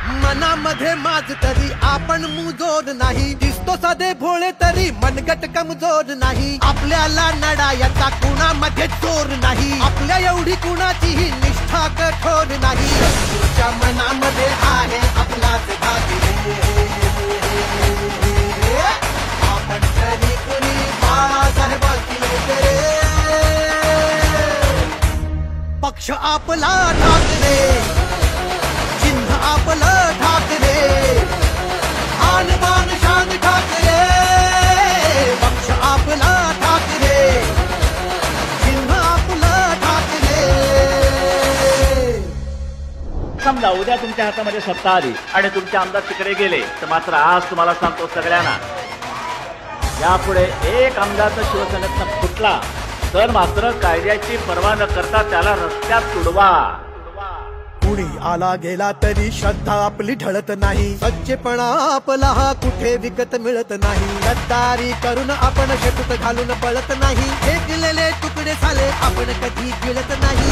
मनामध्ये माझ तरी आपण मुजोर नाही, दिसतो साधे भोळे तरी मनगट कमजोर नाही. आपल्याला लढायचा कुणामध्ये जोर नाही, आपल्या एवढी कुणाचीही निष्ठा कठोर नाही. तुझ्या मनामध्ये आहे आपलाच भागी, आपण तरी कुणी बाळासाहेबांची रे. पक्ष आपला ठाकरे, चिन्ह आपलं ठाकरे, आन बान शान ठाकरे. पक्ष आपला ठाकरे, चिन्ह आपलं ठाकरे. समजा उद्या तुमच्या हातामध्ये सत्ता आली आणि तुमचे आमदार तिकडे गेले, तर मात्र आज तुम्हाला सांगतो सगळ्यांना, यापुढे एक आमदार तर शिवसेनेतनं फुटला तर मात्र कायद्याची पर्वा न करता त्याला रस्त्यात तुडवा. कुणी आला गेला तरी श्रद्धा आपली ढळत नाही, सच्चेपणा आपला हा कुठे विकत मिळत नाही. गद्दारी करून आपण शेतूत घालून पळत नाही, फेकलेले तुकडे झाले आपण कधी गिळत नाही.